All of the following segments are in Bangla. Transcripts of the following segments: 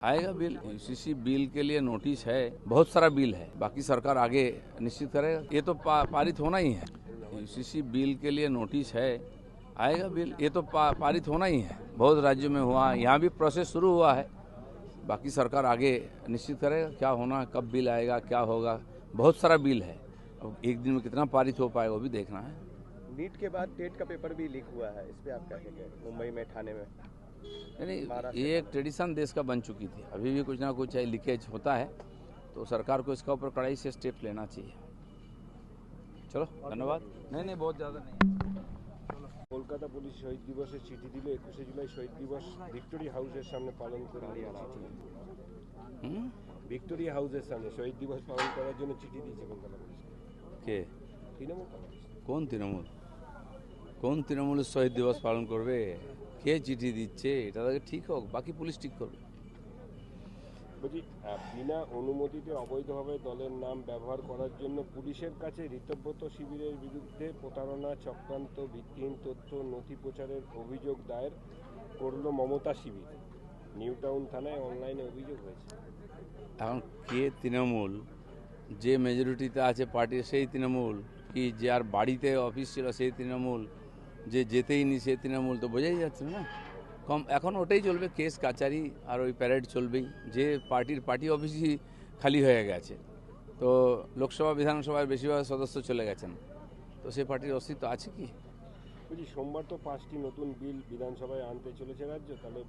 आएगा बिल। यूसीसी बिल के लिए नोटिस है, बहुत सारा बिल है, बाकी सरकार आगे निश्चित करेगा। ये तो पारित होना ही है। यूसीसी बिल के लिए नोटिस है, आएगा बिल। ये तो पारित होना ही है। बहुत राज्यों में हुआ, यहाँ भी प्रोसेस शुरू हुआ है, बाकी सरकार आगे निश्चित करेगा क्या होना, कब बिल आएगा, क्या होगा। बहुत सारा बिल है, अब एक दिन में कितना पारित हो पाएगा वो भी देखना है। नीट के बाद टेट का पेपर भी लीक हुआ है, इस पे आप क्या कहेंगे? मुंबई में, ठाणे में, नहीं, ये एक ट्रेडिशन देश का बन चुकी थी। अभी भी कुछ ना कुछ लीकेज होता है, तो सरकार को इसका ऊपर कड़ाई से स्टेप लेना चाहिए। चलो, धन्यवाद। नहीं, बहुत ज़्यादा नहीं। কলকাতা পুলিশ শহীদ দিবসের চিঠি দিল। 21শে জুলাই শহীদ দিবস ভিক্টোরিয়া হাউসের সামনে পালন করে ভিক্টোরিয়া হাউসের সামনে শহীদ দিবস পালন করার জন্য চিঠি দিয়েছে কলকাতা পুলিশ। কে? তৃণমূল। কোন তৃণমূল? কোন তৃণমূলের শহীদ দিবস পালন করবে? কে চিঠি দিচ্ছে? এটা তাকে ঠিক হোক, বাকি পুলিশ ঠিক করবে। বলছি, বিনা অনুমতিতে অবৈধভাবে দলের নাম ব্যবহার করার জন্য পুলিশের কাছে ঋতব্রত শিবিরের বিরুদ্ধে প্রতারণা, চক্রান্ত, ভিত্তিহীন তথ্য, নথি প্রচারের অভিযোগ দায়ের করল মমতা শিবির। নিউ টাউন থানায় অনলাইনে অভিযোগ হয়েছে। এখন কে তৃণমূল? যে মেজরিটিতে আছে পার্টির সেই তৃণমূল, কি যার বাড়িতে অফিস ছিল সেই তৃণমূল, যে যেতেই নি সেই তৃণমূল, তো বোঝাই যাচ্ছে না। কম এখন ওটাই চলবে, কেস কাচারি আর ওই প্যারেড চলবেই। যে পার্টি অফিসই খালি হয়ে গেছে, তো লোকসভা বিধানসভার বেশিরভাগ সদস্য চলে গেছেন, তো সেই পার্টির অস্তিত্ব আছে কি? বলছি, সোমবার তো 5টি নতুন বিল বিধানসভায় আনতে চলেছে রাজ্য। তাহলে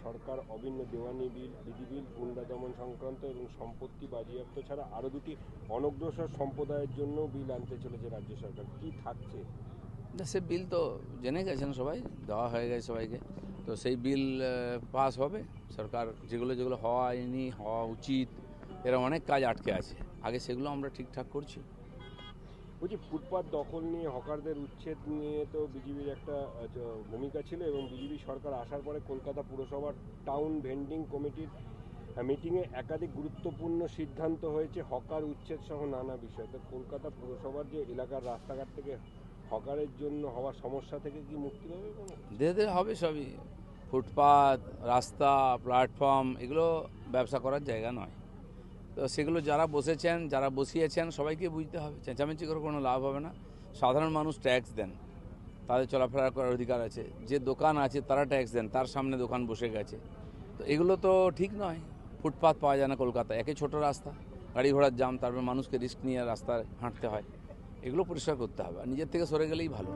সরকার অভিন্ন দেওয়ানি বিল, বিধি বিল, গুন্ডা দমন সংক্রান্ত এবং সম্পত্তি বাজেয়াপ্ত ছাড়া আরও 2টি অনগ্রসর সম্প্রদায়ের জন্য বিল আনতে চলেছে রাজ্য সরকার। কি থাকছে? সে বিল তো জেনে গেছেন সবাই, দেওয়া হয়ে গেছে সবাইকে, তো সেই বিল পাস হবে। সরকার যেগুলো হওয়ানি, হওয়া উচিত, এরকম অনেক কাজ আটকে আছে, আগে সেগুলো আমরা ঠিকঠাক করছি। বলছি, ফুটপাত দখল নিয়ে, হকারদের উচ্ছেদ নিয়ে তো বিজেপির একটা ভূমিকা ছিল, এবং বিজেপি সরকার আসার পরে কলকাতা পুরসভার টাউন ভেন্ডিং কমিটির মিটিংয়ে একাধিক গুরুত্বপূর্ণ সিদ্ধান্ত হয়েছে হকার উচ্ছেদ সহ নানা বিষয়। তো কলকাতা পুরসভার যে এলাকার রাস্তাঘাট থেকে হকারের জন্য হওয়া সমস্যা থেকে কি মুক্তি পাবে? ধীরে হবে সবই। ফুটপাত, রাস্তা, প্ল্যাটফর্ম, এগুলো ব্যবসা করার জায়গা নয়, তো সেগুলো যারা বসেছেন, যারা বসিয়েছেন সবাইকে বুঝতে হবে। চেঁচামেচি করে কোনো লাভ হবে না। সাধারণ মানুষ ট্যাক্স দেন, তাদের চলাফেরা করার অধিকার আছে। যে দোকান আছে তারা ট্যাক্স দেন, তার সামনে দোকান বসে গেছে, তো এগুলো তো ঠিক নয়। ফুটপাত পাওয়া যায় না কলকাতায়, একে ছোট রাস্তা, গাড়ি ঘোড়ার জাম, তারপর মানুষকে রিস্ক নিয়ে রাস্তায় হাঁটতে হয়। এগুলো পরিষ্কার করতে হবে, আর নিজের থেকে সরে গেলেই ভালো।